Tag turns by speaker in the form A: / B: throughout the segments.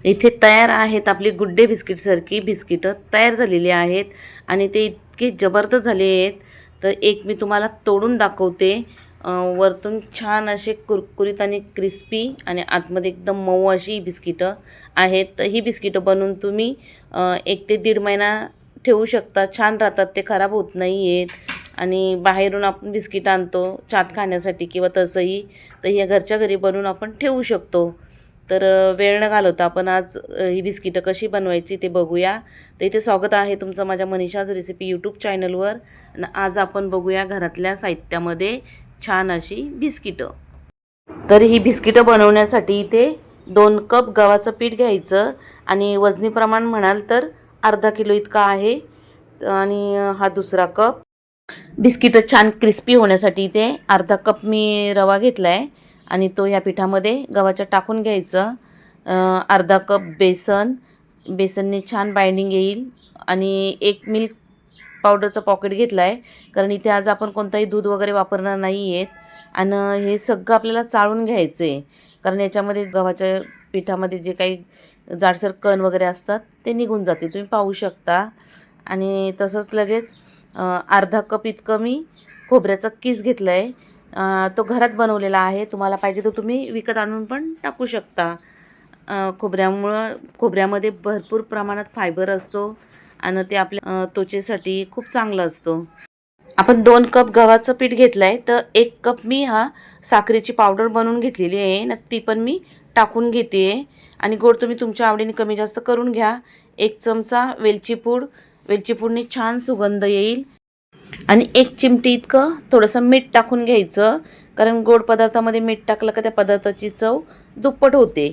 A: इथे तयार आहेत आपली गुड डे बिस्किटसारखी बिस्किटं तयार झालेली आहेत आणि ते इतके जबरदस्त झाले आहेत. तर एक मी तुम्हाला तोडून दाखवते. वरतून छान असे कुरकुरीत आणि क्रिस्पी आणि आतमध्ये एकदम मऊ अशी बिस्किटं आहेत. तर ही बिस्किटं बनवून तुम्ही 1 ते दीड महिना ठेवू शकता. छान राहतात, ते खराब होत नाही आहेत. आणि बाहेरून आपण बिस्किट आणतो चाट खाण्यासाठी किंवा तसंही, तर हे घरच्या घरी बनवून आपण ठेवू शकतो. तर वेळ न घालवता आपण आज ही बिस्किटं कशी बनवायची ते बघूया. तर इथे स्वागत आहे तुमचं माझ्या मनीषाज रेसिपी यूट्यूब चॅनलवर. आणि आज आपण बघूया घरातल्या साहित्यामध्ये छान अशी बिस्किटं. तर ही बिस्किटं बनवण्यासाठी इथे 2 कप गव्हाचं पीठ घ्यायचं आणि वजनी प्रमाण म्हणाल तर अर्धा किलो इतका आहे. आणि हा दुसरा कप. बिस्किटं छान क्रिस्पी होण्यासाठी इथे अर्धा कप मी रवा घेतला आहे आणि तो या पिठामध्ये गव्हाच्या टाकून घ्यायचं. अर्धा कप बेसनने छान बाइंडिंग येईल. आणि 1 मिल्क पावडरचं पॉकेट घेतलं आहे, कारण इथे आज आपण कोणताही दूध वगैरे वापरणार नाही आहेत. आणि हे सगळं आपल्याला चाळून घ्यायचं आहे, कारण याच्यामध्ये गव्हाच्या पिठामध्ये जे काही जाडसर कण वगैरे असतात ते निघून जातील, तुम्ही पाहू शकता. आणि तसंच लगेच अर्धा कप इतकं मी खोबऱ्याचा किस घेतला आहे. तो घरात बनवलेला आहे. तुम्हाला पाहिजे तर तुम्ही विकत आणून पण टाकू शकता. खोबऱ्यामध्ये भरपूर प्रमाणात फायबर असतो आणि ते आपल्या त्वचेसाठी खूप चांगलं असतो. आपण 2 कप गव्हाचं पीठ घेतलं आहे, तर 1 कप मी साखरेची पावडर बनवून घेतलेली आहे ना, ती पण मी टाकून घेते आहे. आणि गोड तुम्ही तुमच्या आवडीने कमी जास्त करून घ्या. 1 चमचा वेलची पूडने छान सुगंध येईल. आणि 1 चिमटी इतकं थोडंसं मीठ टाकून घ्यायचं, कारण गोड पदार्थामध्ये मीठ टाकलं का त्या पदार्थाची चव दुप्पट होते.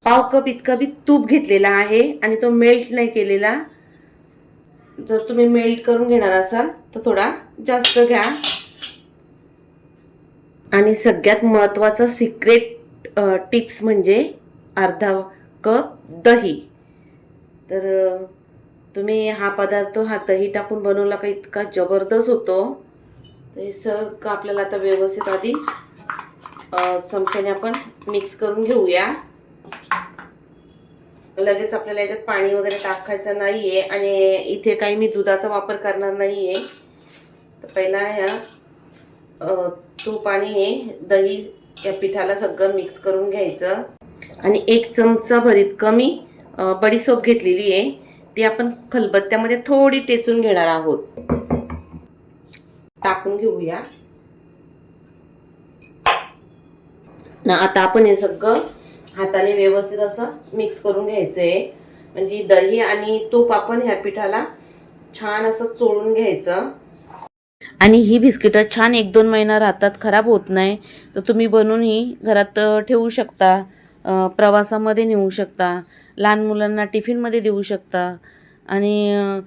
A: पाव कप इतका मी तूप घेतलेला आहे आणि तो मेल्ट नाही केलेला. जर तुम्ही मेल्ट करून घेणार असाल तर थोडा जास्त घ्या. आणि सगळ्यात महत्त्वाचा सिक्रेट टिप्स म्हणजे अर्धा कप दही. तर तुम्ही हा पदार्थ दही टाकून बनवला का इतका जबरदस्त होतो. तर हे सगळं आपल्याला आता व्यवस्थित आधी चमच्याने आपण मिक्स करून घेऊया. लगेच आपल्याला याच्यात पाणी वगैरे टाकायचं नाही आहे आणि इथे काही मी दुधाचा वापर करणार नाही आहे. तर पहिला तूप आणि हे दही या पिठाला सगळं मिक्स करून घ्यायचं. आणि 1 चमचा भरीत कमी बडीशोप घेतलेली आहे, ती आपण खलबत्त्यामध्ये थोडी टेचून घेणार आहोत. टाकून घेऊया ना. आता आपण हे सगळं हाताने व्यवस्थित असं मिक्स करून घ्यायचं आहे, म्हणजे दही आणि तूप आपण ह्या पिठाला छान असं चोळून घ्यायचं. आणि ही बिस्किटं छान 1-2 महिना राहतात, खराब होत नाही. तर तुम्ही बनवून ही घरात ठेवू शकता, प्रवासामध्ये नेऊ शकता, लहान मुलांना टिफिनमध्ये देऊ शकता. आणि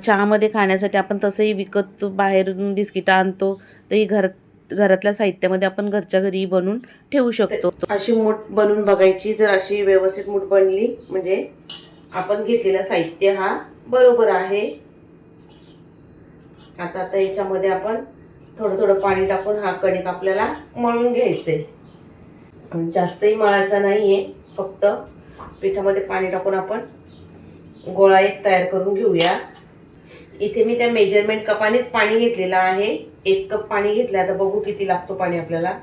A: चहामध्ये खाण्यासाठी आपण तसंही विकत बाहेरून बिस्किटं आणतो, तर ही घरातल्या साहित्यामध्ये आपण घरच्या घरी बनवून ठेवू शकतो. अशी मूठ बनवून बघायची. जर अशी व्यवस्थित मूठ बनली म्हणजे आपण घेतलेलं साहित्य बरोबर आहे. आता याच्यामध्ये आपण थोडं थोडं पाणी टाकून कणिक आपल्याला मळून घ्यायचे. जास्तही मळायचा नाहीये, फक्त पिठामध्ये पाणी टाकून आपण गोळा एक तयार करून घेऊया. इथे मी त्या मेजरमेंट कपानेच पाणी घेतलेलं आहे. 1 कप पाणी घेतलं. आता बघू किती लागतो पाणी आपल्याला.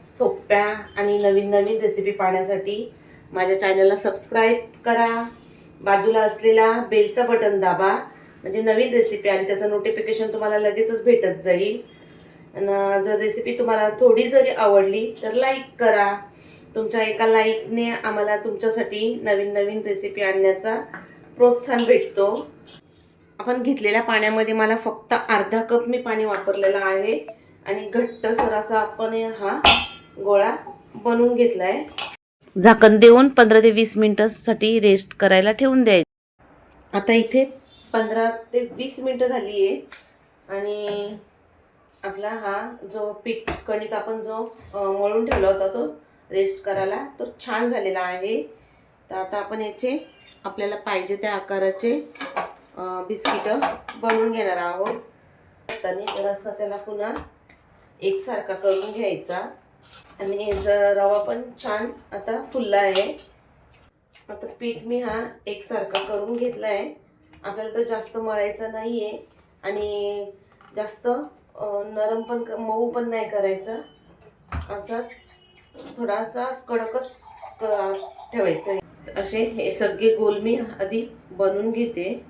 A: सोप्या आणि नवीन रेसिपी पाहण्यासाठी माझ्या चॅनलला सबस्क्राईब करा. बाजूला असलेला बेलचा बटन दाबा, म्हणजे नवीन रेसिपी आली त्याचं नोटिफिकेशन तुम्हाला लगेचच भेटत जाईल. आणि जर रेसिपी तुम्हाला थोडी जरी आवडली तर लाईक करा. तुमच्या एका लाईकने आम्हाला तुमच्यासाठी नवीन रेसिपी आणण्याचा प्रोत्साहन भेटतो. आपण घेतलेल्या पाण्यामध्ये मला फक्त अर्धा कप मी पाणी वापरलेलं आहे आणि घट्टसर असा आपण गोळा बनवून घेतलाय. झाकण देऊन 15 ते 20 मिनिटांसाठी रेस्ट करायला ठेवून द्यायचं. आता इथे 15 ते 20 मिनिटं झाली आहे आणि आपला जो पीठ कणिक आपण जो मळून ठेवला होता तो रेस्ट करायला तो छान झालेला आहे. तर आता आपण याचे आपल्याला पाहिजे त्या आकाराचे बिस्किटं बनवून घेणार आहोत. जरासा त्याला पुन्हा एकसारखा करून घ्यायचा. आणि रवा पण छान आता फुलला आहे. आता पीठ मी हा एकसारखा करून घेतला आहे. आपल्याला तर जास्त मळायचं नाही आहे आणि जास्त नरम पण मऊ पण नाही करायचं. असंच थोडासा कडकच ठेवायचं आहे. असे हे सगळे गोल मी आधी बनवून घेते.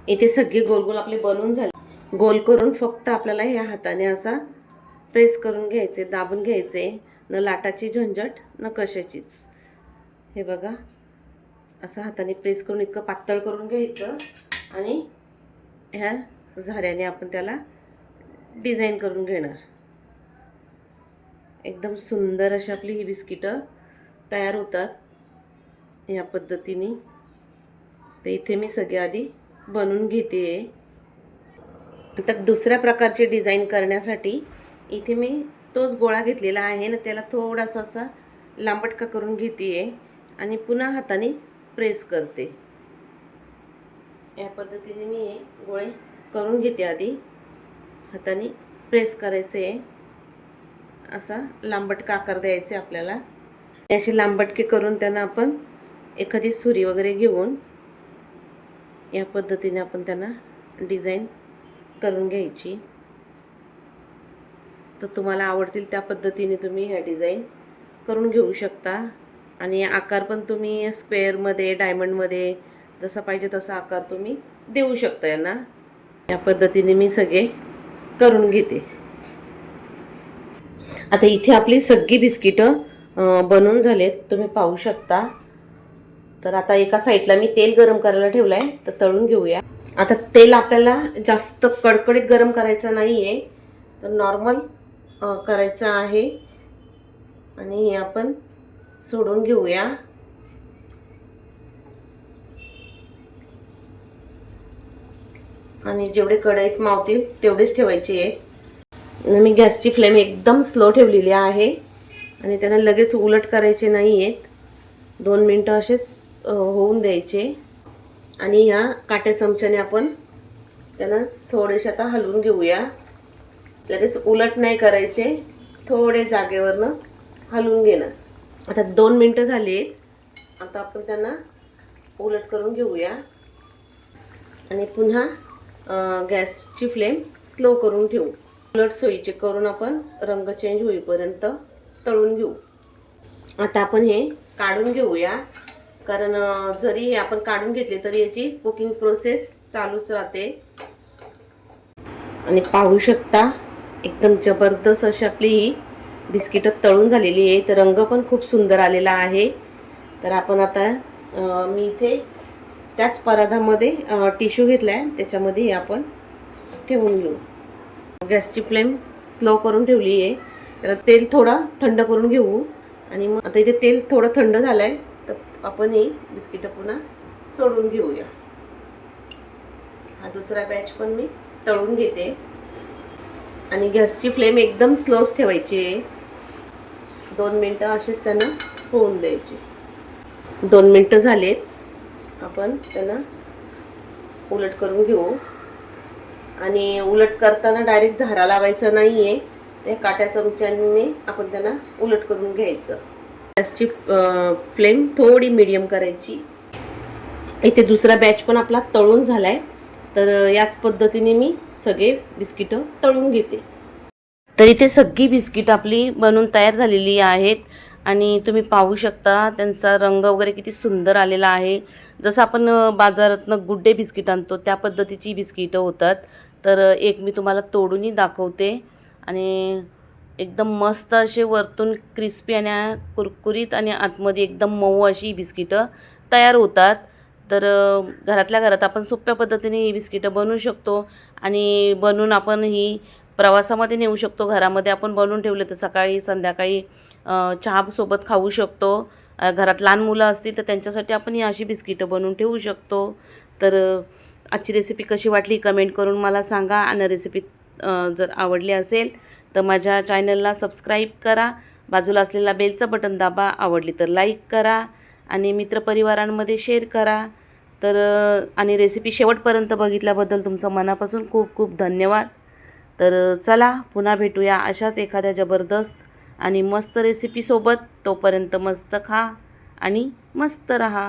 A: इथे सगळे गोल गोल आपले बनवून झाले. गोल करून फक्त आपल्याला ह्या हाताने असा प्रेस करून घ्यायचे, दाबून घ्यायचे. न लाटाची झंझट न कशाचीच. हे बघा, असं हाताने प्रेस करून इतकं पातळ करून घ्यायचं आणि ह्या झाऱ्याने आपण त्याला डिझाईन करून घेणार. एकदम सुंदर अशी आपली ही बिस्किटं तयार होतात या पद्धतीने. तर इथे मी सगळे आधी बनवून घेते. तर दुसऱ्या प्रकारचे डिझाईन करण्यासाठी इथे मी तोच गोळा घेतलेला आहे ना, त्याला थोडासा असा लांबटका करून घेते आणि पुन्हा हाताने प्रेस करते. या पद्धतीने मी हे गोळे करून घेते. आधी हाताने प्रेस करायचे, असा लांबटका आकार द्यायचे आपल्याला. असे लांबटके करून त्यांना आपण एखादी सुरी वगैरे घेऊन या पद्धतीने आपण त्यांना डिझाईन करून घ्यायची. तर तुम्हाला आवडतील त्या पद्धतीने तुम्ही ह्या डिझाईन करून घेऊ शकता. आणि आकार पण तुम्ही स्क्वेअरमध्ये, डायमंडमध्ये जसा पाहिजे तसा आकार तुम्ही देऊ शकता यांना. या पद्धतीने मी सगळे करून घेते. आता इथे आपली सगळी बिस्किटं बनवून झालेत, तुम्ही पाहू शकता. तर आता एका साईडला मी तेल गरम करायला ठेवलं आहे, तर तळून घेऊया. आता तेल आपल्याला जास्त कडकडीत गरम करायचं नाही आहे, तर नॉर्मल करायचं आहे. आणि हे आपण सोडून घेऊया. आणि जेवढे कढईत मावतील तेवढेच ठेवायचे आहेत. मी गॅसची फ्लेम एकदम स्लो ठेवलेली आहे आणि त्यांना लगेच उलट करायचे नाही आहेत. 2 मिनटं असेच होऊन द्यायचे. आणि ह्या काट्या चमच्याने आपण त्यांना थोडेसे आता हलवून घेऊया. लगेच उलट नाही करायचे, थोडे जागेवरनं हलवून घेणार. आता 2 मिनटं झाली. आता आपण त्यांना उलट करून घेऊया आणि पुन्हा गॅसची फ्लेम स्लो करून ठेवू. उलट सोयीचे करून आपण रंग चेंज होईपर्यंत तळून घेऊ. आता आपण हे काढून घेऊया, कारण जरी हे आपण काढून घेतले तरी याची कुकिंग प्रोसेस चालूच राहते. आणि पाहू शकता एकदम जबरदस्त अशी आपली ही बिस्किटं तळून झालेली आहे. तर रंग पण खूप सुंदर आलेला आहे. तर आपण आता मी इथे त्याच परातामध्ये टिश्यू घेतला आहे, त्याच्यामध्ये हे आपण ठेवून घेऊ. गॅसची फ्लेम स्लो करून ठेवली आहे. तर तेल थोडं थंड करून घेऊ. आणि मग आता इथे तेल थोडं थंड झालं आहे, तर आपण ही बिस्किटं पुन्हा सोडून घेऊया. हा दुसरा बॅच पण मी तळून घेते. आणि गॅसची फ्लेम एकदम स्लोच ठेवायची आहे. 2 मिनटं असेच त्यांना होऊन द्यायचे. 2 मिनटं झालेत. आपण त्यांना उलट करून घेऊ. आणि उलट करताना डायरेक्ट झारा लावायचा नाही आहे, त्या काट्या चमच्याने आपण त्यांना उलट करून घ्यायचं. गॅसची फ्लेम थोडी मीडियम करायची. इथे दुसरा बॅच पण आपला तळून झाला आहे. तर याच पद्धतीने मी सगळे बिस्किटं तळून घेते. तर इथे सगळी बिस्किट आपली बनवून तयार झालेली आहेत. आणि तुम्ही पाहू शकता त्यांचा रंग वगैरे किती सुंदर आलेला आहे. जसं आपण बाजारातनं गुड डे बिस्किट आणतो त्या पद्धतीची बिस्किटं होतात. तर एक मी तुम्हाला तोडूनही दाखवते. आणि एकदम मस्त असे वरतून क्रिस्पी आणि कुरकुरीत आणि आतमध्ये एकदम मऊ अशी बिस्किटं तयार होतात. तर घरातल्या घरात आपण सोप्या पद्धतीने ही बिस्किटं बनवू शकतो. आणि बनवून आपण ही प्रवासामध्ये नेऊ शकतो. घरामध्ये आपण बनवून ठेवले तर सकाळी संध्याकाळी चहासोबत खाऊ शकतो. घरात लहान मुलं असतील तर त्यांच्यासाठी आपण ही अशी बिस्किटं बनवून ठेवू शकतो. तर आजची रेसिपी कशी वाटली कमेंट करून मला सांगा. आणि रेसिपी जर आवडली असेल तर माझ्या चॅनलला सबस्क्राईब करा. बाजूला असलेला बेलचं बटन दाबा. आवडली तर लाईक करा आणि मित्रपरिवारांमध्ये शेअर करा. तर आणि रेसिपी शेवटपर्यंत बघितल्याबद्दल तुमचं मनापासून खूप खूप धन्यवाद. तर चला पुन्हा भेटूया अशाच एखाद्या जबरदस्त आणि मस्त रेसिपीसोबत. तोपर्यंत मस्त खा आणि मस्त रहा.